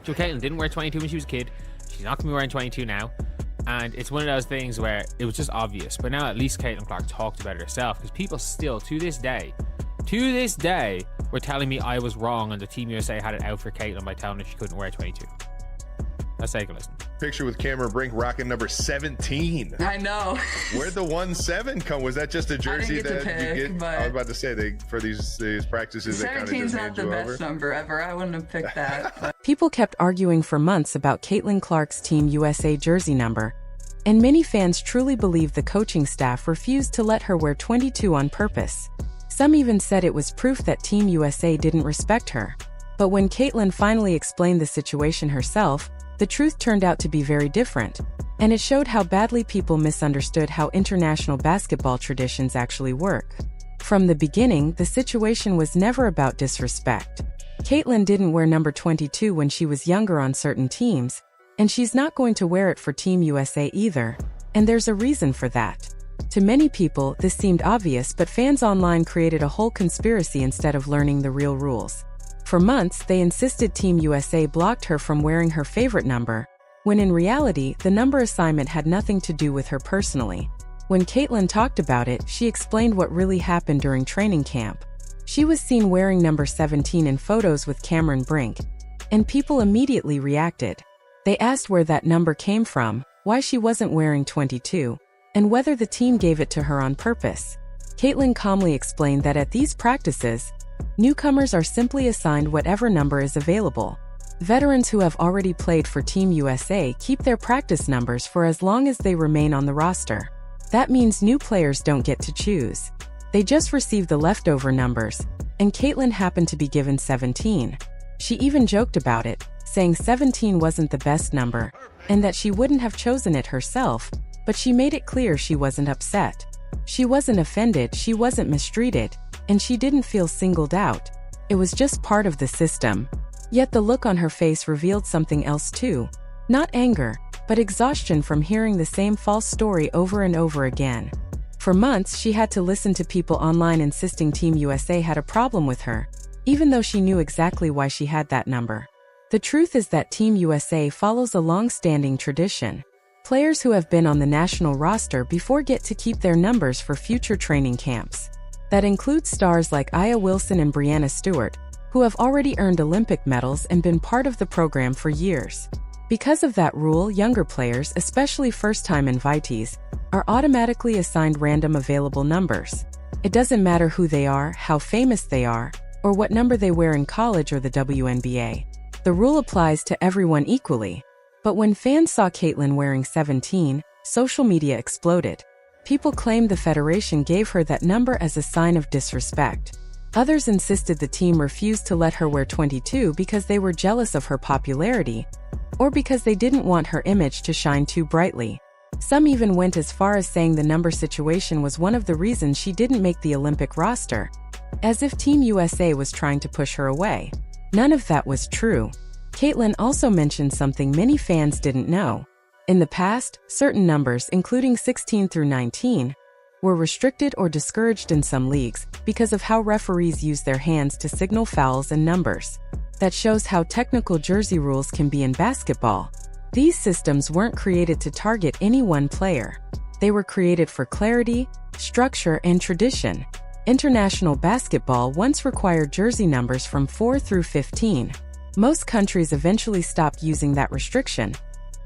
Joe Caitlin didn't wear 22 when she was a kid. She's not going to be wearing 22 now. And it's one of those things where it was just obvious. But now at least Caitlin Clark talked about it herself, because people still, to this day, were telling me I was wrong and the Team USA had it out for Caitlin by telling her she couldn't wear 22. Let's take a listen. Picture with Cameron Brink rocking number 17. I know. Where'd the 1-7 come? Was that just a jersey that pick, you get? I was about to say, for these practices, they kind of just hand you over. 17's not the best number ever. I wouldn't have picked that. People kept arguing for months about Caitlin Clark's Team USA jersey number, and many fans truly believe the coaching staff refused to let her wear 22 on purpose. Some even said it was proof that Team USA didn't respect her. But when Caitlin finally explained the situation herself, the truth turned out to be very different, and it showed how badly people misunderstood how international basketball traditions actually work. From the beginning, the situation was never about disrespect. Caitlin didn't wear number 22 when she was younger on certain teams, and she's not going to wear it for Team USA either, and there's a reason for that. To many people, this seemed obvious, but fans online created a whole conspiracy instead of learning the real rules. For months, they insisted Team USA blocked her from wearing her favorite number, when in reality, the number assignment had nothing to do with her personally. When Caitlin talked about it, she explained what really happened during training camp. She was seen wearing number 17 in photos with Cameron Brink, and people immediately reacted. They asked where that number came from, why she wasn't wearing 22, and whether the team gave it to her on purpose. Caitlin calmly explained that at these practices, newcomers are simply assigned whatever number is available. Veterans who have already played for Team USA keep their practice numbers for as long as they remain on the roster. That means new players don't get to choose. They just receive the leftover numbers, and Caitlin happened to be given 17. She even joked about it, saying 17 wasn't the best number, and that she wouldn't have chosen it herself, but she made it clear she wasn't upset. She wasn't offended, she wasn't mistreated, and she didn't feel singled out. It was just part of the system. Yet the look on her face revealed something else too. Not anger, but exhaustion from hearing the same false story over and over again. For months, she had to listen to people online insisting Team USA had a problem with her, even though she knew exactly why she had that number. The truth is that Team USA follows a long-standing tradition. Players who have been on the national roster before get to keep their numbers for future training camps. That includes stars like Aya Wilson and Breanna Stewart, who have already earned Olympic medals and been part of the program for years. Because of that rule, younger players, especially first-time invitees, are automatically assigned random available numbers. It doesn't matter who they are, how famous they are, or what number they wear in college or the WNBA. The rule applies to everyone equally. But when fans saw Caitlin wearing 17, social media exploded. People claimed the federation gave her that number as a sign of disrespect. Others insisted the team refused to let her wear 22 because they were jealous of her popularity, or because they didn't want her image to shine too brightly. Some even went as far as saying the number situation was one of the reasons she didn't make the Olympic roster, as if Team USA was trying to push her away. None of that was true. Caitlin also mentioned something many fans didn't know. In the past, certain numbers, including 16 through 19, were restricted or discouraged in some leagues because of how referees use their hands to signal fouls and numbers. That shows how technical jersey rules can be in basketball. These systems weren't created to target any one player. They were created for clarity, structure, and tradition. International basketball once required jersey numbers from 4 through 15. Most countries eventually stopped using that restriction,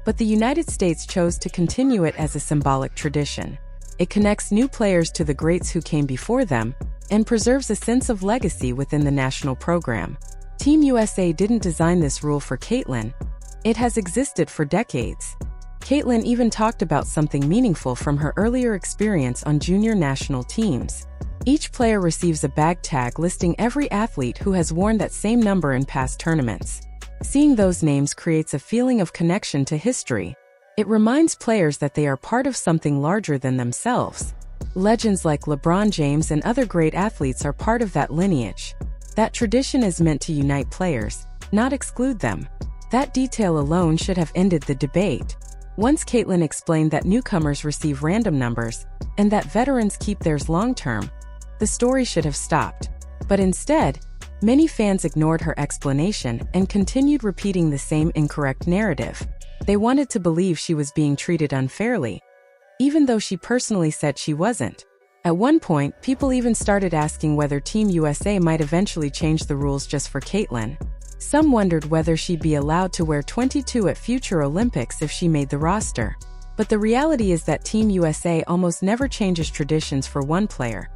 but the United States chose to continue it as a symbolic tradition. It connects new players to the greats who came before them, and preserves a sense of legacy within the national program. Team USA didn't design this rule for Caitlin. It has existed for decades. Caitlin even talked about something meaningful from her earlier experience on junior national teams. Each player receives a bag tag listing every athlete who has worn that same number in past tournaments. Seeing those names creates a feeling of connection to history. It reminds players that they are part of something larger than themselves. Legends like LeBron James and other great athletes are part of that lineage. That tradition is meant to unite players, not exclude them. That detail alone should have ended the debate. Once Caitlin explained that newcomers receive random numbers, and that veterans keep theirs long-term, the story should have stopped. But instead, Many fans ignored her explanation and continued repeating the same incorrect narrative. They wanted to believe she was being treated unfairly, even though she personally said she wasn't. At one point, people even started asking whether Team USA might eventually change the rules just for Caitlin. Some wondered whether she'd be allowed to wear 22 at future Olympics if she made the roster. But the reality is that Team USA almost never changes traditions for one player.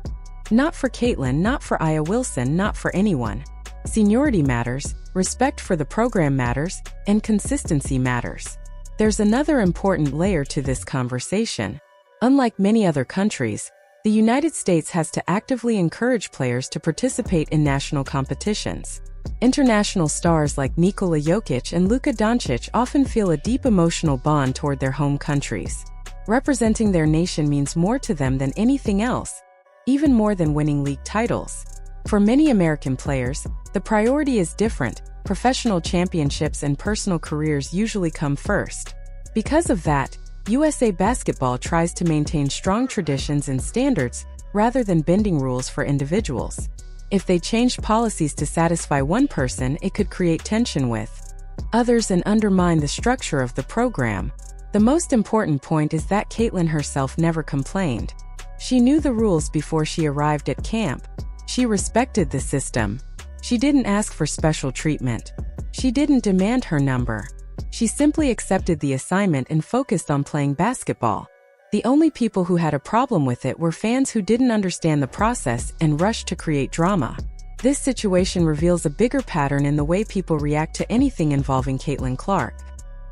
Not for Caitlin, not for Aya Wilson, not for anyone. Seniority matters, respect for the program matters, and consistency matters. There's another important layer to this conversation. Unlike many other countries, the United States has to actively encourage players to participate in national competitions. International stars like Nikola Jokic and Luka Doncic often feel a deep emotional bond toward their home countries. Representing their nation means more to them than anything else, even more than winning league titles. For many American players, the priority is different. Professional championships and personal careers usually come first. Because of that, USA Basketball tries to maintain strong traditions and standards rather than bending rules for individuals. If they changed policies to satisfy one person, it could create tension with others and undermine the structure of the program. The most important point is that Caitlin herself never complained. She knew the rules before she arrived at camp. She respected the system. She didn't ask for special treatment. She didn't demand her number. She simply accepted the assignment and focused on playing basketball. The only people who had a problem with it were fans who didn't understand the process and rushed to create drama. This situation reveals a bigger pattern in the way people react to anything involving Caitlin Clark.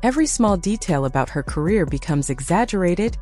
Every small detail about her career becomes exaggerated,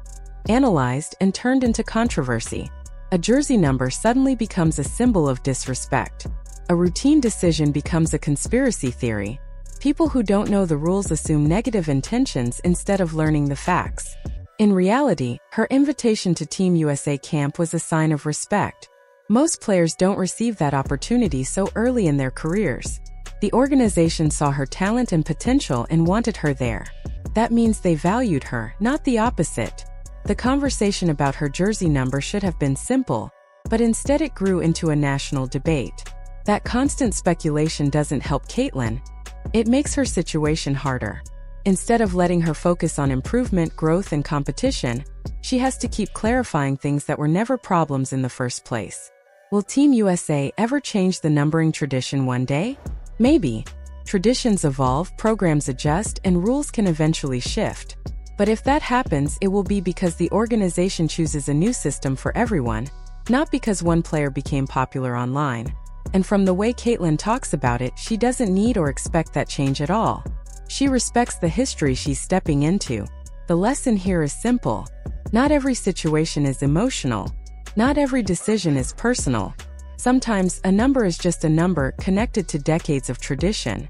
analyzed, and turned into controversy. A jersey number suddenly becomes a symbol of disrespect. A routine decision becomes a conspiracy theory. People who don't know the rules assume negative intentions instead of learning the facts. In reality, her invitation to Team USA camp was a sign of respect. Most players don't receive that opportunity so early in their careers. The organization saw her talent and potential and wanted her there. That means they valued her, not the opposite. The conversation about her jersey number should have been simple, but instead it grew into a national debate. That constant speculation doesn't help Caitlin. It makes her situation harder. Instead of letting her focus on improvement, growth, and competition, she has to keep clarifying things that were never problems in the first place. Will Team USA ever change the numbering tradition one day? Maybe. Traditions evolve, programs adjust, and rules can eventually shift. But if that happens, it will be because the organization chooses a new system for everyone, not because one player became popular online. And from the way Caitlin talks about it, she doesn't need or expect that change at all. She respects the history she's stepping into. The lesson here is simple. Not every situation is emotional. Not every decision is personal. Sometimes, a number is just a number connected to decades of tradition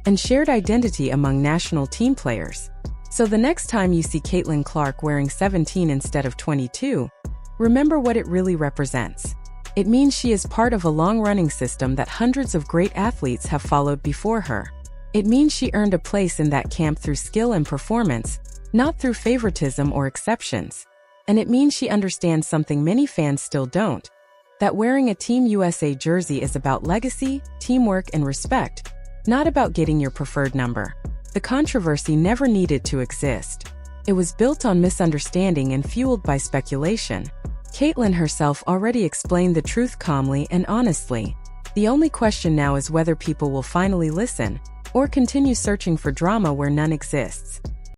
and shared identity among national team players. So the next time you see Caitlin Clark wearing 17 instead of 22, remember what it really represents. It means she is part of a long-running system that hundreds of great athletes have followed before her. It means she earned a place in that camp through skill and performance, not through favoritism or exceptions. And it means she understands something many fans still don't, that wearing a Team USA jersey is about legacy, teamwork, and respect, not about getting your preferred number. The controversy never needed to exist. It was built on misunderstanding and fueled by speculation. Caitlin herself already explained the truth calmly and honestly. The only question now is whether people will finally listen, or continue searching for drama where none exists.